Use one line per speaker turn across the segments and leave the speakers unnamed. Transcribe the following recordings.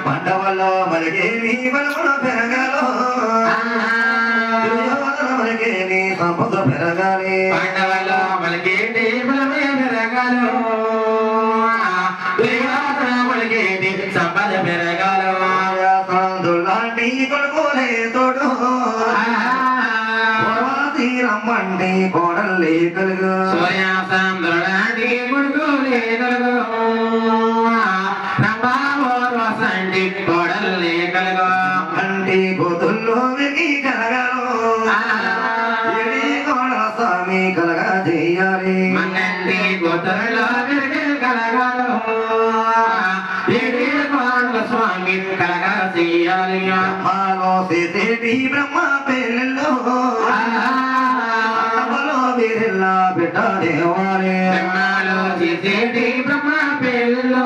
పండవల్లో మరిగేని బలమున పెరగాలో మరిగేని సంపద పెరగాలి పండవల్లో మరిగేని బలమే పెరగాలో మరిగేని సంపద పెరగాలో సాందులాంటి కొడుకోలే తోడు రమ్మండి కోడల్లే కలుగు సాందులాంటి కొడుకోలే కలుగు కంటి గోతుల్లో వెకి కలగాలో స్వామి కలగా చేయాలి మంగంటి గోతుల్లో వెకి కలగాలో స్వామి కలగా చేయాలి మాలో సేటి బ్రహ్మ పెళ్ళలో వీరిల్లా బిడ్డ దేవాలి బ్రహ్మలో చేసేటి బ్రహ్మ పెళ్ళలో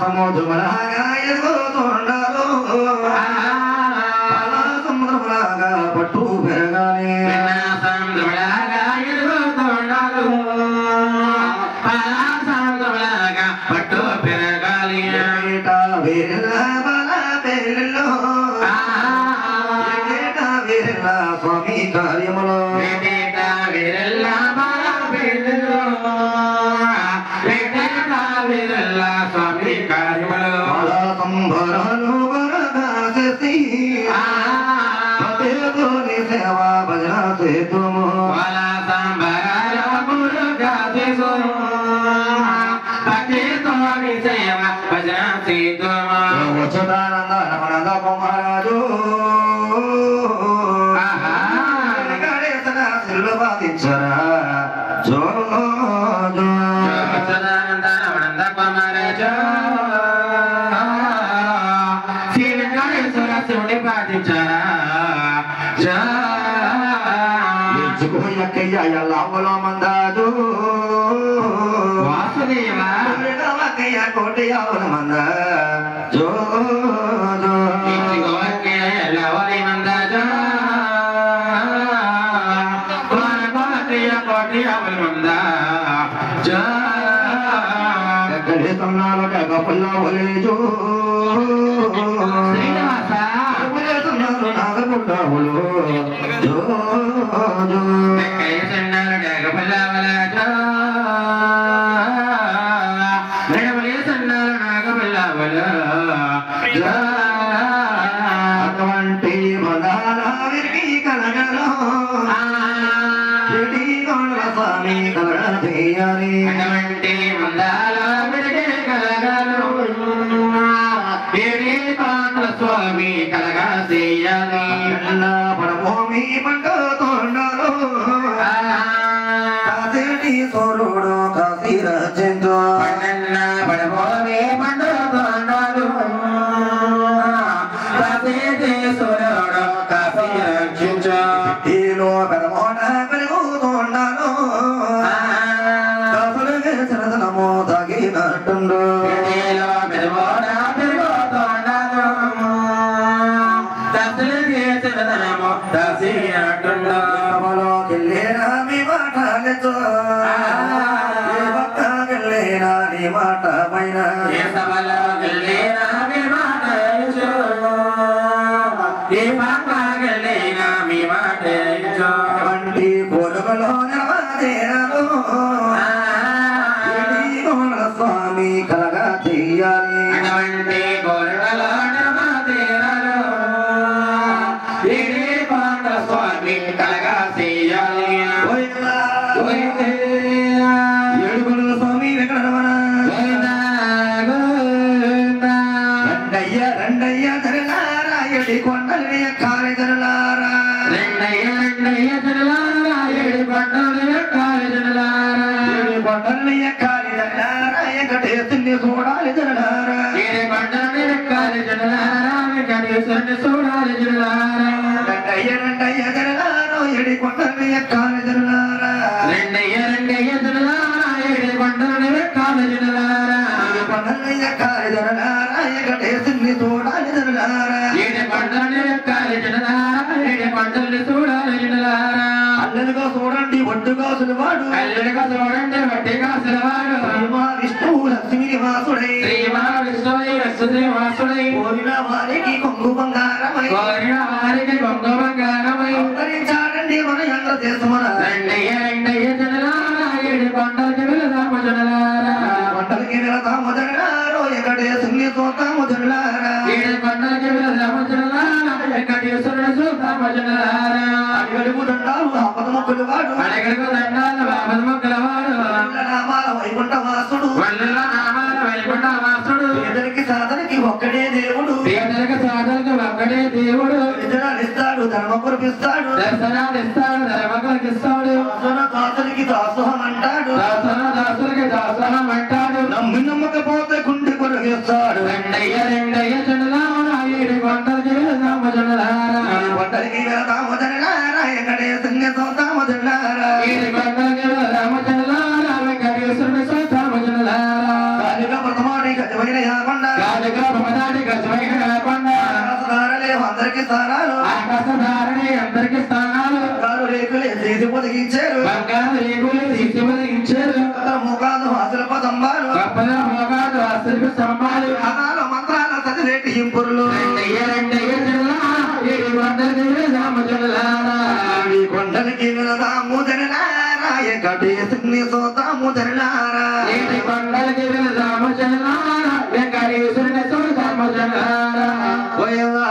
సముద్రములాగా ఎదుగుతుండాలో సముద్రములాగా పట్టు పెరగాలి సముద్రములాగా ఎదుగుతుండాలో సముద్రములాగా పట్టు పెరగాలి వీరిల్లా బల పెళ్ళలో వీరిల్లా స్వామి కార్యములో వీరిల్లా బల పెళ్ళలో స్వామి కార్యములు సంభరాలు వరదాసి సేవా భజన సేతుము సేవ భజన సేతుము వచ్చుతానంద రమణంద కుమారాజు సిల్లుబాదించరా జో జో వచ్చుతానంద రమణంద కుమారాజు శ్రీ వెంకటేశ్వర శివుని బాధించరా లాభలో మందాదు వాసుదేవ కోటి ఆవుల మంద జో లవలి మందాజో కోటి ఆవుల మంద జో కళిస్తున్నాలో పుల్ల ఒలేజో శ్రీనివాస స్వామి కలగా చేయాలి అటువంటి మందాల విడిగే కలగాలు ఏడి పాటల స్వామి కలగా చేయాలి పడభూమి పండుతున్నాడు కాశీ సోరుడు కాశీ రచించు పడభూమి పండుతున్నాడు కాశీ సోరుడు కాశీ రక్షించు ఈలో పెదమోట పెరుగుతున్నాడు కాసులకి చరదనము తగినట్టుండు పెదమోట పెరుగుతున్నాడు కాసులకి చరదనము తగినట్టుండు సభలోకెళ్ళేనా మీ మాటలతో పక్కకెళ్ళేనా నీ మాట పైన సభలోకెళ్ళేనా మీ మాటలతో ఏ పక్కకెళ్ళేనా మీ మాట వంటి కోలుకలో నిలబడేరాలు స్వామి కలగా చెయ్యాలి అటువంటి కోలుకలో నిలబడేరాలు స్వామి కలగా చెయ్యాలి ఏడుకొండల స్వామి వెంకటరమణ రండయ్య రండయ్య జరలారా ఏడి కొండల కాలి జరలారా రండయ్య రండయ్య జరలారా ఏడి కొండల కాలి జరలారా ఏడి కొండల కాలి జరలారా వెంకటేశ్వరుని చూడాలి జరలారా ఏడి కొండల కాలి జరలారా వెంకటేశ్వరుని చూడాలి జరలారా రండయ్య రండయ్య జరలారా ఏడి కొండల కాలి జరలారా రండయ్య రండయ్య జరలారా ఏడి కొండల కాలి జరలారా ఏడి కొండల కాలి జరలారా వెంకటేశ్వరుని చూడాలి జరలారా ఏడి కొండల కాలి జరలారా ఏడి కొండల చూడాలి జరలారా అల్లరిగా చూడండి ఒడ్డుగా సులవాడు అల్లరిగా చూడండి ఒడ్డుగా సులవాడు శ్రీమా విష్ణువు లక్ష్మీ నివాసుడై శ్రీమా విష్ణువై లక్ష్మీ నివాసుడై కోరిన వారికి కొంగు బంగారమై కోరిన వారికి కొంగు బంగారమై అవతరించాడండి మన యంత్ర దేశమున రండయ్య రండయ్య జనలారా ఏడు కొండలకి వెళదాము జనలారా కొండలకి వెళదాము జనలారో వెంకటేశ్వరుని చూద్దాము జనలారా ఏడు కొండలకి వెళదాము జనలారా వెంకటేశ్వరుని చూద్దాము జనలారా అడిగడుగు దండాలు ఆపదముక్కులు వాడు అడిగడుగు దండాలు ఆపదముక్కులవాడు నామాల వైకుంఠ వాసుడు నామాల వైకుంఠ వాసుడు పేదరికి సాధనకి ఒక్కడే దేవుడు పేదరికి సాధనకి ఒక్కడే దేవుడు దర్శనాలిస్తాడు ధర్మ కురిపిస్తాడు దర్శనాలిస్తాడు ధర్మ కురిపిస్తాడు దాసునికి దాసోహం అంటాడు దాసులకి దాసోహం అంటాడు నమ్మి నమ్మకపోతే గుండె కొరగిస్తాడు రెండయ్య రెండయ్య జనలారా ఏడు కొండలకి వెళదాము జనలారా కొండలకి వెళదాము జనలారా వెంకటేశ్వరుని చూద్దాము జనలారా ఏడు కొండలకి వెళదాము జనలారా వెంకటేశ్వరుని చూద్దాము జనలారా కాలిగా ప్రథమాడి గజమైన యాకొండ కాలిగా ప్రథమాడి గజమైన యాకొండ ఆకాశధారలే అందరికి స్థానాలు ఆకాశధారలే అందరికి స్థానాలు బంగారు రేకులే తీసి పొదిగించారు బంగారు రేకులే తీసి పొదిగించారు ముఖాలు అసలుప స్తంభాలు ముఖాలు అసలుప స్తంభాలు అనాలు మంత్రాల చదివేటి ఇంపురులు రెండయ్య రెండయ్య జనలారా ఏడు కొండలకి వెళదాము జనలారా ఏడు కొండలకి వెళదాము జనలారా వెంకటేశ్వరుని చూద్దాము జనలారా ఏడు కొండలకి వెళదాము జనలారా వెంకటేశ్వరుని చూద్దాము జనలారా గోవిందా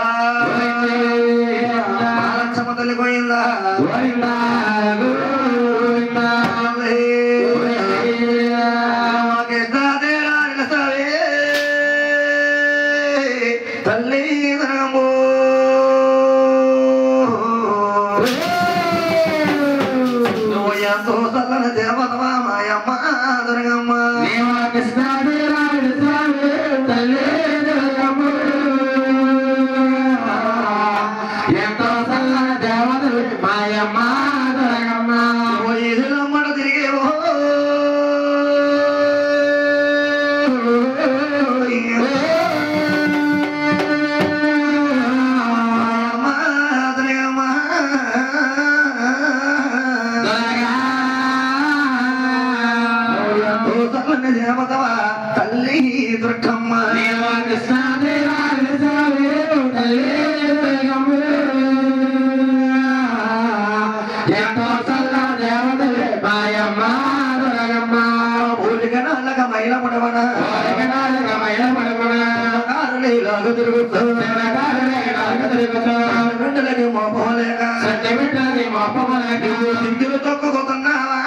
బాలచమతలి గోవిందా గోవిందా గోవిందా తల్లి ధనము ఎంతో చల్లని దేవతమా మాయమ్మ దుర్గమ్మ కృష్ణ తల్లి దుర్గమ్మ ఎంతో చల్లని దేవతలు మాయమ్మ దుర్గమ్మ ఇదిలమ్మడ తిరిగేవో దేవతవా తల్లి దుర్గమ్మ కృష్ణ ఎంతో చల్ల దేవతలు మాయమ్మ దుర్గమ్మ ఊరికనాలక మైల ముడవన కారులేలాగా తిరుగుతూ బిడ్డలకి మోపలేక సింగిలు తొక్కుతున్నావా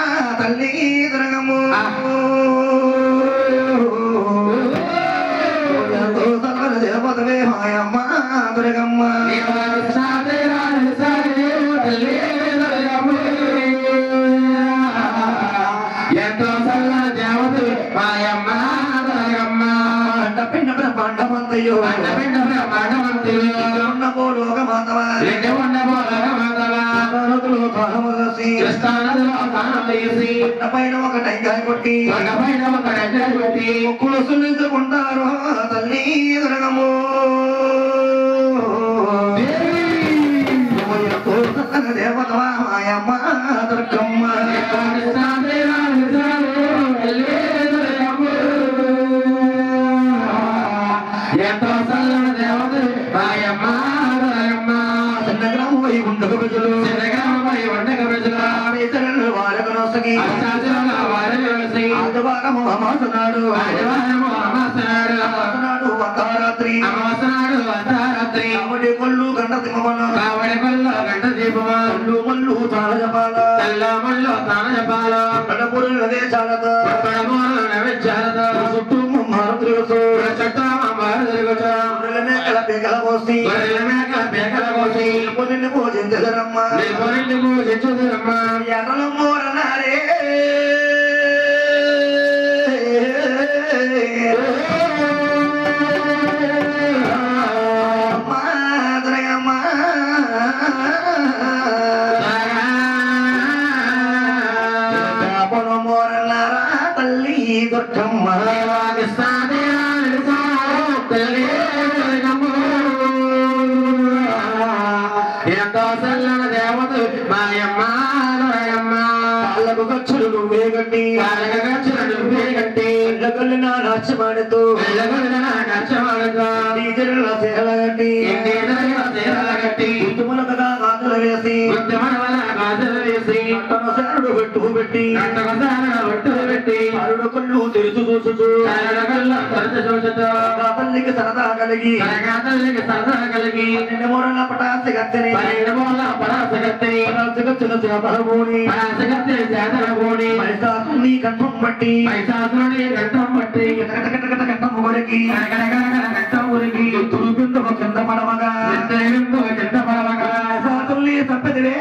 ఎంతో సల్ల దేవత మాయమ్మ పిండ బ్రహ్మాండమంతయో ఉన్నపో లోకమాతవా పైన ఒక టెంకాయ కొట్టి ముక్కులు సున్నించుకుంటారు తల్లి దుర్గము దేవతవా మాయమ్మ దుర్గమ్మ ఎంతో సల్లన దేవత మాయమ్మ చిన్నగ్రామ వై ఉండక ప్రజలు ఇతరులు వారకు నొసగి ఆదివారము అమాసనాడు అర్ధరాత్రి కావడి కొల్లు గంట దీపమను కళ్ళు మల్లు తాళ జపాల కడపూరుల దేశాలతో చుట్టూ మహారతులు మేకల పేకల పోసి పొన్నిని పూజించదరమ్మ ఎనలు మూరనారే తల్లి దుర్గమ్మ ఎంతో సల్లన దేవత మాయమ్మ కాళ్ళకు గచ్చులు నువ్వే గట్టి ఎల్లగొల్లిన నాట్యమాడుతూ డీజల సేరల గట్టి గుర్తుములకగా గాజులు వేసి శరణుడు పెట్టి అరుడు కళ్ళు తెరుచు చూచుతూ తల్లికి సరదా కలిగి మూరల పటాసి గత్తెని నీ కంఠం బట్టి కంఠం ఊరికి తురుబిందు కింద పడవగా తల్లి తప్పదివే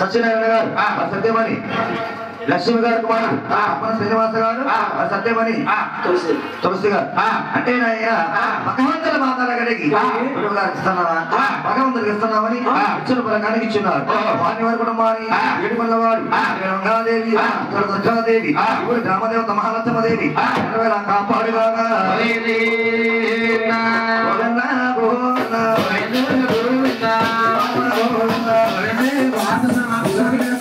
సత్యనారాయణ గారు సత్యమణి లక్ష్మి గారు కుమారుడు శ్రీనివాస గారు సత్యమణి తులసి గారు అంటే భగవంతుల మాతాల గడికి గురువు గారికి ఇస్తున్నావా భగవంతుడికి ఇస్తున్నామని ఇచ్చిన పలకానికి ఇచ్చున్నారు వారి వారి కుటుంబాన్ని ఏడుకొల్లవాడు గంగాదేవి దుర్గాదేవి గ్రామదేవత మహాలక్ష్మదేవి కాపాడుగాగా Gracias.